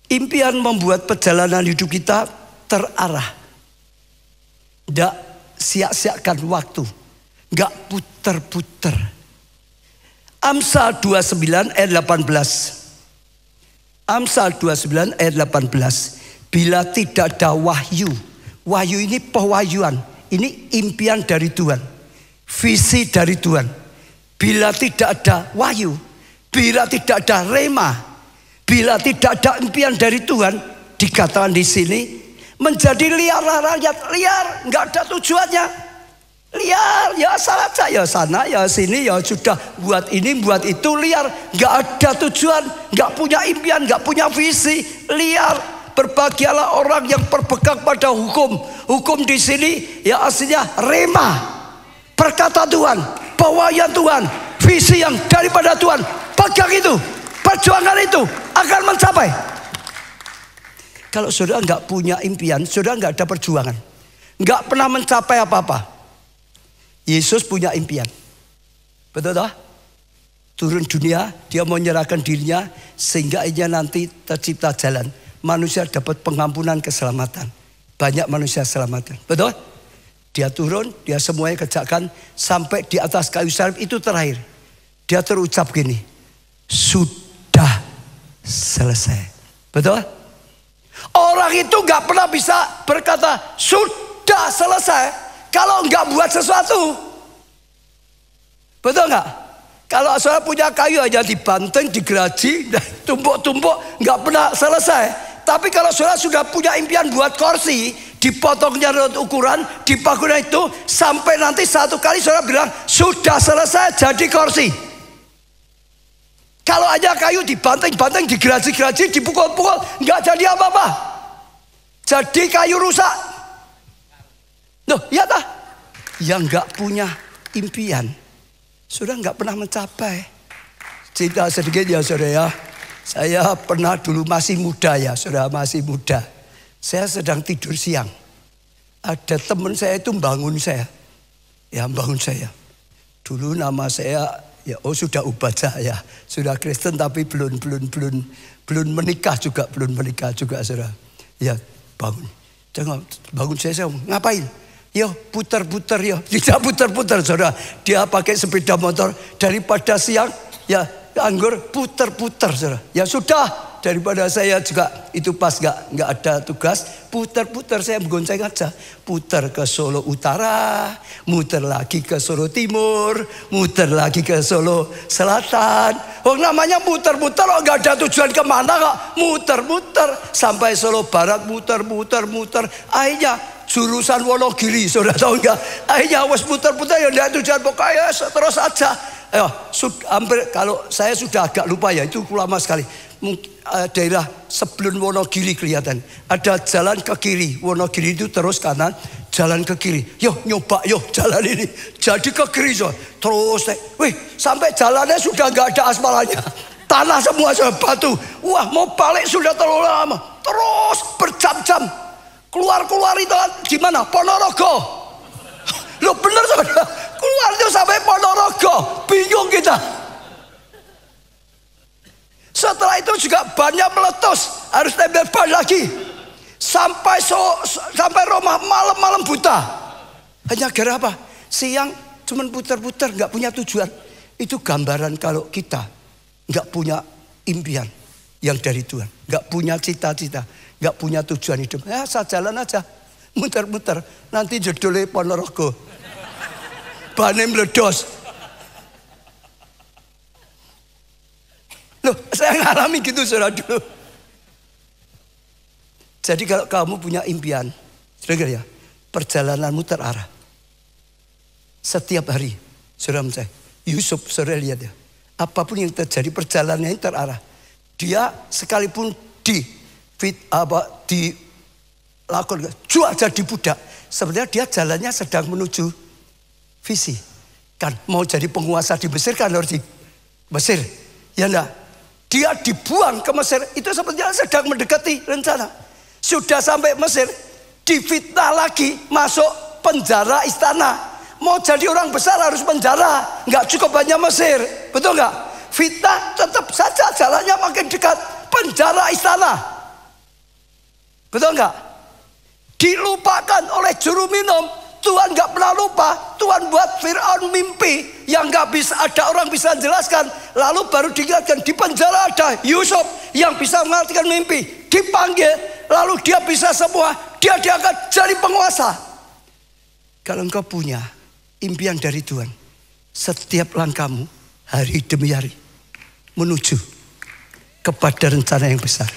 Impian membuat perjalanan hidup kita terarah. Tidak sia-siakan waktu. Nggak puter-puter. Amsal 29 ayat 18. Amsal 29 ayat 18. Bila tidak ada wahyu. Wahyu ini pewahyuan. Ini impian dari Tuhan. Visi dari Tuhan. Bila tidak ada wahyu. Bila tidak ada rema. Bila tidak ada impian dari Tuhan. Dikatakan di sini. Menjadi liar rakyat. Liar. Nggak ada tujuannya. Liar. Ya saja. Ya sana. Ya sini. Ya sudah. Buat ini. Buat itu. Liar. Nggak ada tujuan. Nggak punya impian. Nggak punya visi. Liar. Berbahagialah orang yang berpegang pada hukum. Hukum di sini ya aslinya rema. Perkata Tuhan, pewahyuan Tuhan, visi yang daripada Tuhan. Pegang itu, perjuangan itu akan mencapai. Kalau saudara nggak punya impian, saudara nggak ada perjuangan, nggak pernah mencapai apa-apa. Yesus punya impian, betul tak? Turun dunia, dia mau menyerahkan dirinya sehingga ia nanti tercipta jalan. Manusia dapat pengampunan keselamatan. Banyak manusia selamatkan. Betul? Dia turun, dia semuanya kerjakan. Sampai di atas kayu salib itu terakhir. Dia terucap gini. Sudah selesai. Betul? Orang itu gak pernah bisa berkata sudah selesai kalau gak buat sesuatu. Betul gak? Kalau saudara punya kayu aja dibanting, digeraji, tumpuk-tumpuk gak pernah selesai. Tapi kalau saudara sudah punya impian buat kursi, dipotongnya menurut ukuran, dipakunya itu, sampai nanti satu kali saudara bilang, sudah selesai jadi kursi. Kalau aja kayu dibanting-banting, digeraji-geraji, dipukul-pukul, nggak jadi apa-apa. Jadi kayu rusak. Loh, ya tak? Yang nggak punya impian, saudara nggak pernah mencapai. Cerita sedikit ya saudara ya. Saya pernah dulu masih muda ya, saudara masih muda. Saya sedang tidur siang. Ada teman saya itu bangun saya. Ya bangun saya. Dulu nama saya ya sudah ubah ya. Sudah Kristen tapi belum menikah juga, saudara. Ya bangun. Jangan bangun saya ngapain? Yo putar-putar yo. Tidak putar-putar saudara. Dia pakai sepeda motor daripada siang ya. Anggur putar-putar saudara. Ya sudah, daripada saya juga itu pas nggak ada tugas, putar-putar saya menggonceng aja. Putar ke Solo Utara, muter lagi ke Solo Timur, muter lagi ke Solo Selatan. Oh namanya muter-muter, oh nggak ada tujuan kemana kok. Muter-muter sampai Solo Barat, muter-muter. Akhirnya jurusan Wonogiri, saudara tahu nggak? Akhirnya wes putar-putar ya nggak tujuan pokoknya terus aja. Hampir kalau saya sudah agak lupa ya itu lama sekali. Daerah sebelum Wonogiri kelihatan. Ada jalan ke kiri. Wonogiri itu terus kanan, jalan ke kiri. Yo nyoba yo jalan ini. Jadi ke kiri so. Terus sampai jalannya sudah nggak ada aspalannya. Tanah semua sudah batu. Wah mau balik sudah terlalu lama. Terus berjam-jam. Keluar itu di mana? Ponorogo. Loh bener saudara. Keluar itu sampai Ponorogo. Bingung kita. Setelah itu juga bannya meletus. Harus tembel ban lagi. Sampai rumah malam-malam buta. Hanya gara apa? Siang cuman putar-putar gak punya tujuan. Itu gambaran kalau kita gak punya impian yang dari Tuhan. Gak punya cita-cita. Gak punya tujuan hidup. Ya saya jalan aja. Muter-muter. Nanti judulnya Ponorogo. Banem meledos. Loh, saya ngalami gitu saudara dulu. Jadi kalau kamu punya impian, saudara ya, perjalananmu terarah. Setiap hari, saudara saya, Yusuf, saudara lihat ya, apapun yang terjadi perjalanannya terarah. Dia sekalipun dilakukan jual jadi budak, sebenarnya dia jalannya sedang menuju visi. Kan mau jadi penguasa di Mesir kan harus di Mesir. Ya enggak? Dia dibuang ke Mesir itu sebenarnya sedang mendekati rencana. Sudah sampai Mesir, difitnah lagi, masuk penjara istana. Mau jadi orang besar harus penjara, nggak cukup hanya Mesir, betul nggak? Fitnah tetap saja jalannya makin dekat, penjara istana. Betul nggak? Dilupakan oleh juru minum. Tuhan nggak pernah lupa. Tuhan buat Fir'aun mimpi yang nggak bisa ada orang bisa jelaskan. Lalu baru diingatkan di penjara ada Yusuf yang bisa mengartikan mimpi. Dipanggil, lalu dia bisa semua. Dia diangkat jadi penguasa. Kalau engkau punya impian dari Tuhan, setiap langkahmu hari demi hari menuju kepada rencana yang besar.